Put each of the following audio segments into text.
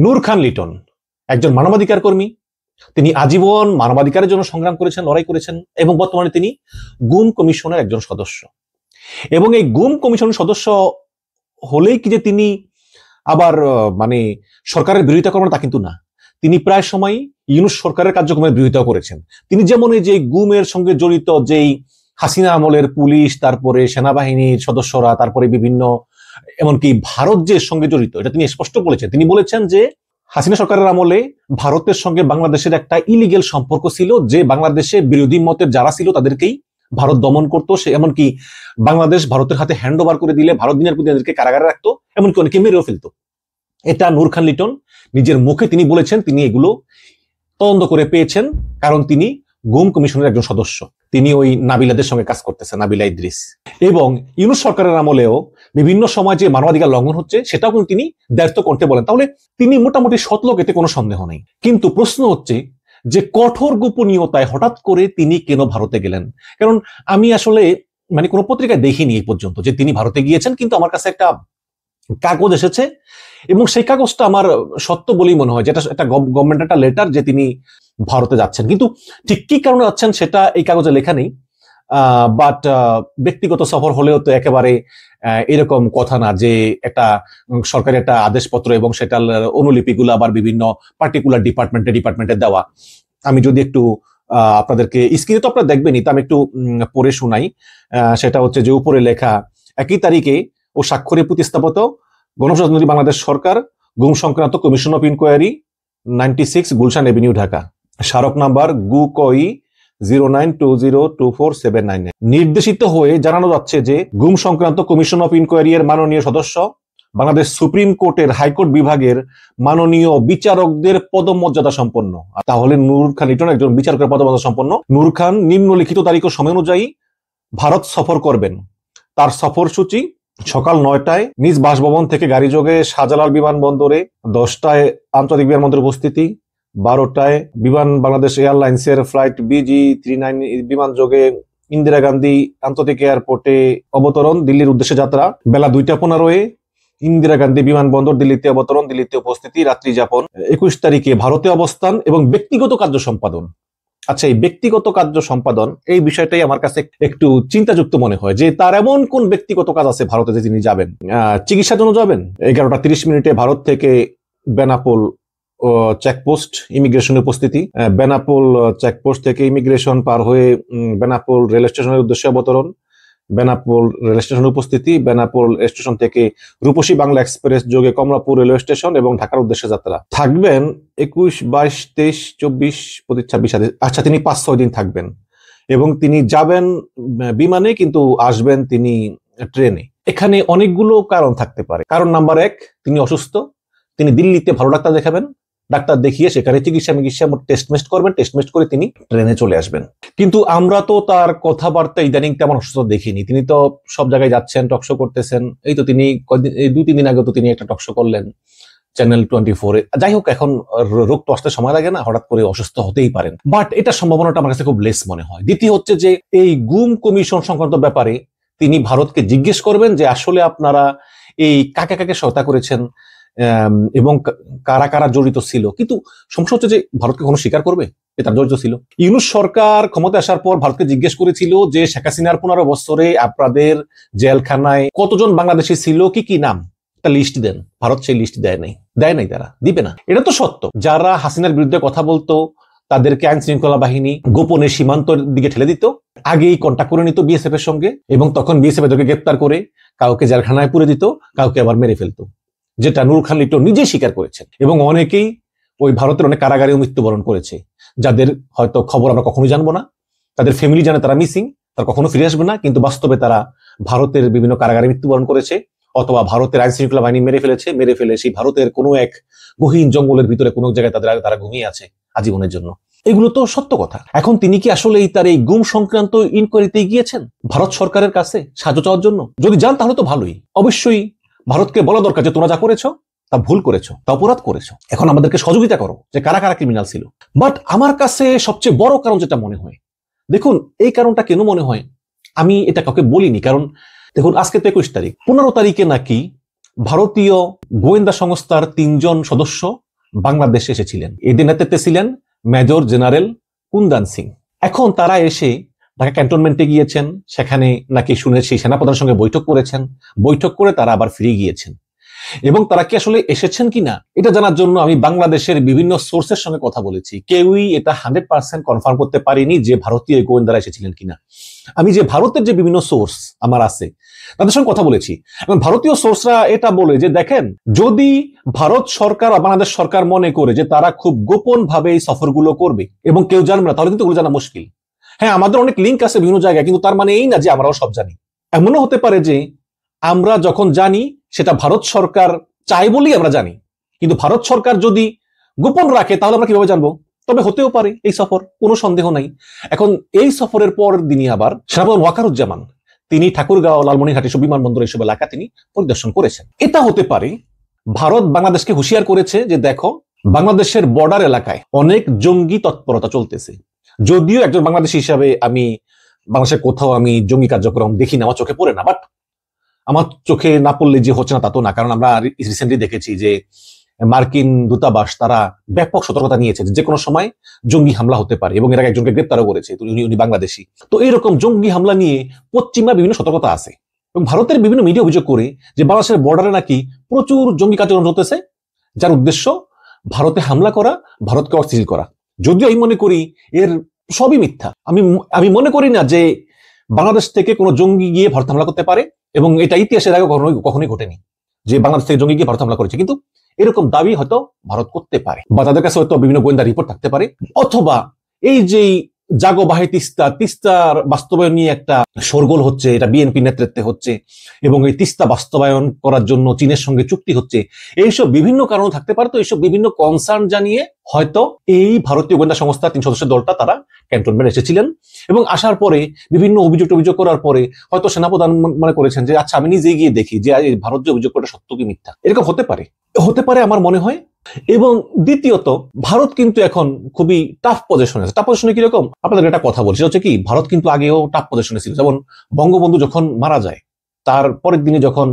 নূর খান লিটন একজন মানবাধিকার কর্মী। তিনি আজীবন মানবাধিকারের জন্য সংগ্রাম করেছেন, লড়াই করেছেন এবং বর্তমানে তিনি গুম কমিশনের একজন সদস্য। এবং এই গুম কমিশনের সদস্য হলেই কি যে তিনি আবার সরকারের বিরোধিতা করবেন তা কিন্তু না। তিনি প্রায় সময় ইউনূস সরকারের কার্যক্রমের বিরোধিতা করেছেন। তিনি যেমন এই যে গুমের সঙ্গে জড়িত যেই হাসিনা আমলের পুলিশ, তারপরে সেনাবাহিনীর সদস্যরা, তারপরে বিভিন্ন এমনকি ভারত যে সঙ্গে জড়িত, এটা তিনি স্পষ্ট বলেছেন। তিনি বলেছেন যে হাসিনা সরকারের আমলে ভারতের সঙ্গে বাংলাদেশের একটা ইলিগেল সম্পর্ক ছিল, যে বাংলাদেশে বিরোধী মতের যারা ছিল তাদেরকেই ভারত দমন করতো। সে এমনকি বাংলাদেশ ভারতের হাতে হ্যান্ড ওভার করে দিলে ভারত দিনের প্রতি তাদেরকে কারাগারে রাখতো, এমনকি অনেকে মেরেও ফেলতো। এটা নূর খান লিটন নিজের মুখে তিনি বলেছেন। তিনি এগুলো তদন্ত করে পেয়েছেন, কারণ তিনি গুম কমিশনের একজন সদস্য। তিনি ওই নাবিলাদের সঙ্গে কাজ করতেছেন, নাবিলা ইদ্রিস। এবং ইউনূস সরকারের আমলেও বিভিন্ন সময় যে মানবাধিকার লঙ্ঘন হচ্ছে সেটাও কিন্তু তিনি দায়িত্ব করতে বলেন। তাহলে তিনি মোটামুটি সৎলোক, এতে কোনো সন্দেহ নেই। কিন্তু প্রশ্ন হচ্ছে যে কঠোর গোপনীয়তায় হঠাৎ করে তিনি কেন ভারতে গেলেন? কারণ আমি আসলে কোনো পত্রিকায় দেখিনি এই পর্যন্ত যে তিনি ভারতে গিয়েছেন, কিন্তু আমার কাছে একটা কাগজ এসেছে এবং সেই কাগজটা আমার সত্য বলেই মনে হয়, যেটা একটা গভর্নমেন্ট একটা লেটার যে তিনি ভারতে যাচ্ছেন। কিন্তু ঠিক কি কারণে যাচ্ছেন সেটা এই কাগজে লেখা নেই। বাট ব্যক্তিগত সফর হলেও তো একেবারে এরকম কথা না যে একটা সরকারি একটা আদেশপত্র এবং সেটার অনুলিপিগুলো আবার বিভিন্ন পার্টিকুলার ডিপার্টমেন্টে দেওয়া। আমি যদি একটু আপনাদেরকে, স্ক্রিনে তো আপনারা দেখবেনই, তো আমি একটু পড়ে শোনাই। সেটা হচ্ছে যে উপরে লেখা, একই তারিখে ও স্বাক্ষরে প্রতিস্থাপিত গণপ্রজাতন্ত্রী বাংলাদেশ সরকার গুম সংক্রান্ত commission of inquiry 96 Gulshan avenue, Dhaka. স্মারক নাম্বার GUCOI 09202479। নির্দেশিত হয়ে জানানো যাচ্ছে যে গুম সংক্রান্ত কমিশন অফ ইনকোয়ারি এর মাননীয় সদস্য বাংলাদেশ সুপ্রিম কোর্টের হাইকোর্ট বিভাগের মাননীয় বিচারকদের পদমর্যাদা সম্পন্ন। তাহলে নূর খান লিটন একজন বিচারকের পদমর্যাদা সম্পন্ন। নূর খান নিম্নলিখিত তারিখ ও সময় অনুযায়ী ভারত সফর করবেন। তার সফরসূচি: সকাল 9টায় নিজ বাসভবন থেকে গাড়ি যোগে শাহজালাল বিমানবন্দরে, 10টায় আন্তর্জাতিক বিমানবন্দরে উপস্থিতি, 12টায় বাংলাদেশ এয়ারলাইন্সের ফ্লাইট BG39 বিমান যোগে ইন্দিরা গান্ধী আন্তর্জাতিক এয়ারপোর্টে অবতরণ, দিল্লির উদ্দেশ্যে যাত্রা। বেলা 2টা 15 ইন্দিরা গান্ধী বিমানবন্দর, দিল্লিতে অবতরণ, দিল্লিতে উপস্থিতি, রাত্রি যাপন। 21 তারিখে ভারতে অবস্থান এবং ব্যক্তিগত কার্য সম্পাদন। আচ্ছা, এই ব্যক্তিগত কার্য সম্পাদন এই বিষয়টাই আমার কাছে একটু চিন্তাযুক্ত মনে হয়, যে তার এমন কোন ব্যক্তিগত কাজ আছে ভারতে যে তিনি যাবেন? চিকিৎসার জন্য যাবেন। 11টা 30 ভারত থেকে বেনাপোল চেকপোস্ট ইমিগ্রেশনের উপস্থিতি। বেনাপোল চেকপোস্ট থেকে ইমিগ্রেশন পার হয়ে বেনাপোল রেল স্টেশনের উদ্দেশ্যে অবতরণ, বেনাপোল রেল স্টেশনের উপস্থিতি। বেনাপোল স্টেশন থেকে রূপসী বাংলা এক্সপ্রেস যোগে কমলাপুর রেলওয়ে স্টেশন এবং ঢাকার উদ্দেশ্যে যাত্রা। থাকবেন 21, 22, 23, 24, 25, 26। আচ্ছা, তিনি 5-6 দিন থাকবেন এবং তিনি যাবেন বিমানে, কিন্তু আসবেন তিনি ট্রেনে। এখানে অনেকগুলো কারণ থাকতে পারে। কারণ নাম্বার 1, তিনি অসুস্থ। তিনি দিল্লিতে ভালো ডাক্তার দেখাবেন, ডাক্তার দেখিয়ে সেখানে চিকিৎসা টেস্ট করবেন, টেস্ট করে তিনি ট্রেনে চলে আসবেন। কিন্তু আমরা তো তার কথাবার্তা ইদানিং তেমন অসুস্থ দেখিনি। তিনি তো সব জায়গায় যাচ্ছেন, টকশো করতেছেন। এই তো তিনি 2-3 দিন আগে তো তিনি একটা টকশো করলেন চ্যানেল 24-এ। যাই হোক, এখন রোগ তো আসতে সময় লাগে না, হঠাৎ করে অসুস্থ হতেই পারেন। বাট এটা সম্ভাবনাটা আমার কাছে খুব লেস মনে হয়। দ্বিতীয় হচ্ছে যে এই গুম কমিশন সংক্রান্ত ব্যাপারে তিনি ভারতকে জিজ্ঞেস করবেন যে আসলে আপনারা এই কাকে কাকে সহায়তা করেছেন এবং কারা কারা জড়িত ছিল। কিন্তু সমস্যা হচ্ছে যে ভারতকে কোনো স্বীকার করবে যে তার জড়িত ছিল? ইউনূস সরকার ক্ষমতায় আসার পর ভারতকে জিজ্ঞেস করেছিল যে শেখ হাসিনার 15 বছরে আপনাদের জেলখানায় কতজন বাংলাদেশি ছিল, কি কি নাম, একটা লিস্ট দেন। ভারত সেই লিস্ট দেয় নাই, তারা দিবে না, এটা তো সত্য। যারা হাসিনার বিরুদ্ধে কথা বলতো তাদেরকে আইন শৃঙ্খলা বাহিনী গোপনে সীমান্তের দিকে ঠেলে দিত, আগেই কন্ট্যাক্ট করে নিত বিএসএফ এর সঙ্গে, এবং তখন বিএসএফ এদেরকে গ্রেপ্তার করে কাউকে জেলখানায় পুরে দিত, কাউকে আবার মেরে ফেলতো, যেটা নূর খান লিটন নিজেই স্বীকার করেছেন। এবং অনেকেই ওই ভারতের অনেক কারাগারেও মৃত্যুবরণ করেছে, যাদের হয়তো খবর আমরা কখনোই জানবো না। তাদের ফ্যামিলি জানে তারা মিসিং, তারা কখনো ফিরে আসবে না, কিন্তু বাস্তবে তারা ভারতের বিভিন্ন কারাগারে মৃত্যুবরণ করেছে, অথবা ভারতের আইন শৃঙ্খলা বাহিনী মেরে ফেলে সেই ভারতের কোনো এক গহীন জঙ্গলের ভিতরে কোনো জায়গায় তারা ঘুমিয়ে আছে আজীবনের জন্য। এগুলো তো সত্য কথা। এখন তিনি কি আসলে তার এই গুম সংক্রান্ত ইনকোয়ারিতে গিয়েছেন ভারত সরকারের কাছে সাহায্য চাওয়ার জন্য? যদি যান তাহলে তো ভালোই। অবশ্যই ভারতকে বলা দরকার যে তোমরা যা করেছো তা ভুল করেছো, তা অপরাধ করেছো, এখন আমাদেরকে সহযোগিতা করো, যে কারা কারা ক্রিমিনাল ছিল। বাট আমার কাছে সবচেয়ে বড় কারণ যেটা মনে হয়, দেখুন এই কারণটা কেন মনে হয়, আমি এটা কাউকে বলিনি, কারণ দেখুন আজকে তো 21 তারিখ, 15 তারিখে নাকি ভারতীয় গোয়েন্দা সংস্থার 3 জন সদস্য বাংলাদেশে এসেছিলেন। এদের নেতৃত্বে ছিলেন মেজর জেনারেল কুন্দন সিং। এখন তারা এসে ঢাকা ক্যান্টনমেন্টে গিয়েছেন, সেখানে নাকি শুনেছি সেনাপ্রধানের সঙ্গে বৈঠক করেছেন, বৈঠক করে তারা আবার ফিরে গিয়েছেন। এবং তারা কি আসলে এসেছেন কিনা এটা জানার জন্য আমি বাংলাদেশের বিভিন্ন সোর্সের সঙ্গে কথা বলেছি। কেউই এটা 100% কনফার্ম করতে পারেনি যে ভারতীয় গোয়েন্দারা এসেছিলেন কিনা। আমি যে ভারতের যে বিভিন্ন সোর্স আমার আছে তাদের সঙ্গে কথা বলেছি, এবং ভারতীয় সোর্সরা এটা বলে যে দেখেন, যদি ভারত সরকার বা বাংলাদেশ সরকার মনে করে যে তারা খুব গোপন ভাবে এই সফরগুলো করবে এবং কেউ জানবে না, তাহলে কিন্তু ওগুলো জানা মুশকিল। হ্যাঁ, আমাদের অনেক লিঙ্ক আছে বিভিন্ন জায়গায়, কিন্তু তার মানে এই না যে আমরাও সব জানি। এমনও হতে পারে যে আমরা যখন জানি সেটা ভারত সরকার চায় বলেই আমরা জানি, কিন্তু ভারত সরকার যদি গোপন রাখে তাহলে আমরা কিভাবে জানবো? তবে হতেও পারে এই সফর, কোনো সন্দেহ নাই। এখন এই সফরের পরের দিনই আবার সেনাপ্রধান ওয়াকারুজ্জামান তিনি ঠাকুরগাঁও, লালমনিরহাট এসব বিমানবন্দর এসব এলাকা তিনি পরিদর্শন করেছেন। এটা হতে পারে ভারত বাংলাদেশকে হুঁশিয়ার করেছে যে দেখো, বাংলাদেশের বর্ডার এলাকায় অনেক জঙ্গি তৎপরতা চলতেছে। যদিও একজন বাংলাদেশী হিসাবে আমি বাংলাদেশের কোথাও আমি জঙ্গি কার্যক্রম দেখি না, আমার চোখে পড়ে না, বাট আমার চোখে না পড়লে যে হচ্ছে না তা তো না। কারণ আমরা রিসেন্টলি দেখেছি যে মার্কিন দূতাবাস তারা ব্যাপক সতর্কতা নিয়েছে যে কোনো সময় জঙ্গি হামলা হতে পারে, এবং এর আগে একজনকে গ্রেপ্তারও করেছে, উনি বাংলাদেশী। তো এইরকম জঙ্গি হামলা নিয়ে পশ্চিমা বিভিন্ন সতর্কতা আছে, এবং ভারতের বিভিন্ন মিডিয়া অভিযোগ করে যে বাংলাদেশের বর্ডারে নাকি প্রচুর জঙ্গি কার্যক্রম চলতেছে, যার উদ্দেশ্য ভারতে হামলা করা, ভারতকে অস্থিতিশীল করা। যদিও আমি মনে করি এর সবই মিথ্যা। আমি মনে করি না যে বাংলাদেশ থেকে কোনো জঙ্গি গিয়ে ভারত হামলা করতে পারে, এবং এটা ইতিহাসের আগে কখনোই ঘটেনি যে বাংলাদেশ থেকে জঙ্গি গিয়ে ভারত হামলা করেছে। কিন্তু এরকম দাবি হয়তো ভারত করতে পারে, বা তাদের কাছে হয়তো বিভিন্ন গোয়েন্দা রিপোর্ট থাকতে পারে, অথবা এই যে জাগো বাহে তিস্তার বাস্তবায়ন নিয়ে একটা শোরগোল হচ্ছে, এটা বিএনপি নেতৃত্বে হচ্ছে, এবং এই তিস্তা বাস্তবায়ন করার জন্য চীনের সঙ্গে চুক্তি হচ্ছে, এইসব বিভিন্ন কারণ থাকতে পারে। তো এইসব বিভিন্ন কনসার্ন জানিয়ে হয়তো এই ভারতীয় গোয়েন্দা সংস্থা 3 সদস্যের দলটা তারা ক্যান্টনমেন্ট এসেছিলেন, এবং আসার পরে বিভিন্ন অভিযোগ করার পরে হয়তো সেনাপ্রধান মনে করেছেন যে আচ্ছা আমি নিজে গিয়ে দেখি যে ভারত যে অভিযোগ করে সত্য কি মিথ্যা। এরকম হতে পারে আমার মনে হয়। এবং দ্বিতীয়ত, ভারত কিন্তু এখন খুবই টাফ পজিশনে আছে। টাফ পজিশনে কিরকম আপনাদের একটা কথা বলছি, হচ্ছে কি ভারত কিন্তু আগেও টাফ পজিশনে ছিল। যেমন বঙ্গবন্ধু যখন মারা যায়, তার পরের দিনে যখন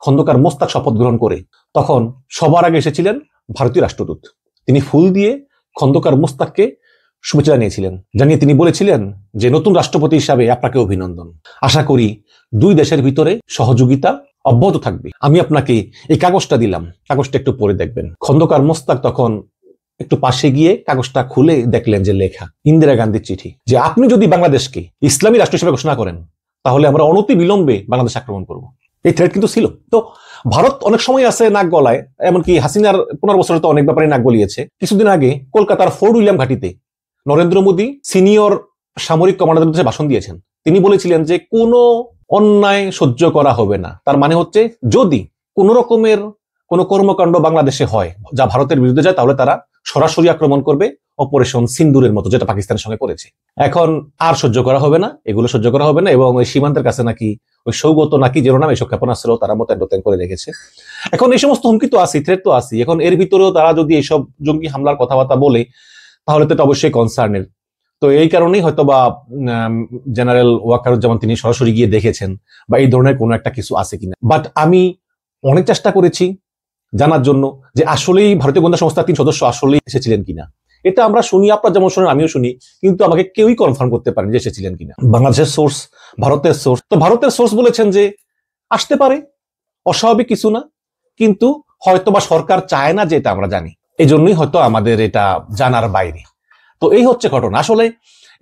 খন্দকার মোস্তাক শপথ গ্রহণ করে, তখন সবার আগে এসেছিলেন ভারতীয় রাষ্ট্রদূত। তিনি ফুল দিয়ে খন্দকার মোস্তাককে শুভেচ্ছা জানিয়েছিলেন, জানিয়ে তিনি বলেছিলেন যে নতুন রাষ্ট্রপতি হিসাবে আপনাকে অভিনন্দন, আশা করি দুই দেশের ভিতরে সহযোগিতা অব্যাহত থাকবে। আমি আপনাকে এই কাগজটা দিলাম, কাগজটা একটু পড়ে দেখবেন। খন্দকার মোস্তাক তখন একটু পাশে গিয়ে কাগজটা খুলে দেখলেন যে লেখা ইন্দিরা গান্ধীর চিঠি, যে আপনি যদি বাংলাদেশকে ইসলামী রাষ্ট্র হিসেবে ঘোষণা করেন তাহলে আমরা অনতি বিলম্বে বাংলাদেশ আক্রমণ করব। এই থ্রেট কিন্তু ছিল। তো ভারত অনেক সময় আছে নাক গলায়, এমনকি হাসিনার 15 বছরে তো অনেক ব্যাপারে নাক গলিয়েছে। কিছুদিন আগে কলকাতার ফোর্ট উইলিয়াম ঘাঁটিতে নরেন্দ্র মোদী সিনিয়র সামরিক কমান্ডারদের মধ্যে ভাষণ দিয়েছেন। তিনি বলেছিলেন যে কোনো অন্যায় সহ্য করা হবে না। তার মানে হচ্ছে যদি কোন রকমের কোন কর্মকাণ্ড বাংলাদেশে হয় যা ভারতের বিরুদ্ধে যায়, তাহলে তারা সরাসরি আক্রমণ করবে, অপারেশন সিন্দুরের মতো, যেটা পাকিস্তানের সঙ্গে করেছে। এখন আর সহ্য করা হবে না, এগুলো সহ্য করা হবে না। এবং ওই সীমান্তের কাছে নাকি ওই সৌগত নাকি যেন নাম এইসব ক্ষেপণাস্ত্র তারা মোতায়েন করে রেখেছে। এখন এই সমস্ত হুমকি তো আসি, থ্রেট তো আসি। এখন এর ভিতরেও তারা যদি এইসব জঙ্গি হামলার কথাবার্তা বলে, তাহলে তো এটা অবশ্যই কনসার্নের। তো এই কারণেই হয়তো বা জেনারেল ওয়াকারুজ্জামান তিনি সরাসরি গিয়ে দেখেছেন, বা এই ধরনের কোনো একটা কিছু আছে কিনা। বাট আমি অনেক চেষ্টা করেছি জানার জন্য যে আসলেই ভারতীয় গোয়েন্দা সংস্থার 3 সদস্য আসলেই এসেছিলেন কিনা। এটা আমরা শুনি, আপনারা যেমন শুনেন আমিও শুনি, কিন্তু আমাকে কেউই কনফার্ম করতে পারেনি যে এসেছিলেন কিনা। বাংলাদেশের সোর্স, ভারতের সোর্স, তো ভারতের সোর্স বলেছেন যে আসতে পারে, অস্বাভাবিক কিছু না, কিন্তু হয়তো বা সরকার চায় না যে এটা আমরা জানি, এই জন্যই হয়তো আমাদের এটা জানার বাইরে। তো এই হচ্ছে ঘটনা। আসলে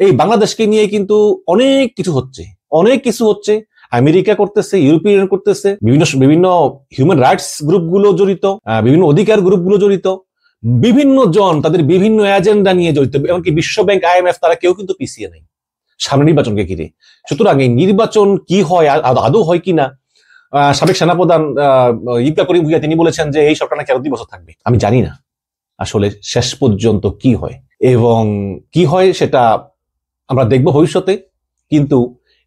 এই বাংলাদেশকে নিয়ে কিন্তু অনেক কিছু হচ্ছে। আমেরিকা করতেছে, ইউরোপিয়ান করতেছে, বিভিন্ন হিউম্যান রাইটস গ্রুপগুলো জড়িত, বিভিন্ন অধিকার গ্রুপগুলো জড়িত, বিভিন্ন জন তাদের বিভিন্ন এজেন্ডা নিয়ে জড়িত, এমনকি বিশ্ব ব্যাংক, IMF তারা কেউ কিন্তু পিছিয়ে নেই সামনে নির্বাচনকে ঘিরে। সুতরাং এই নির্বাচন কি হয়, আদৌ হয় কিনা, সাবেক সেনাপ্রধান ইবকা করিম ভুঁইয়া তিনি বলেছেন যে এই সরকার নাকি আরো 2 বছর থাকবে। আমি জানি না আসলে শেষ পর্যন্ত কি হয়, এবং কি হয় সেটা আমরা দেখব ভবিষ্যতে। কিন্তু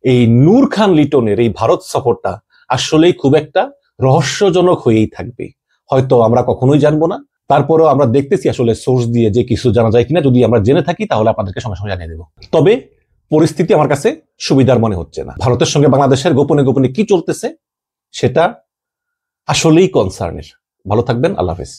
এই নূর খান লিটনের এই ভারত সফরটা আসলেই খুব একটা রহস্যজনক হয়েই থাকবে। হয়তো আমরা কখনোই জানবো না, তারপরেও আমরা দেখতেছি আসলে সোর্স দিয়ে যে কিছু জানা যায় কিনা। যদি আমরা জেনে থাকি তাহলে আপনাদেরকে সঙ্গে সঙ্গে জানিয়ে দেব। তবে পরিস্থিতি আমার কাছে সুবিধার মনে হচ্ছে না। ভারতের সঙ্গে বাংলাদেশের গোপনে গোপনে কি চলতেছে সেটা আসলেই কনসার্নের। ভালো থাকবেন, আল্লাহ হাফেজ।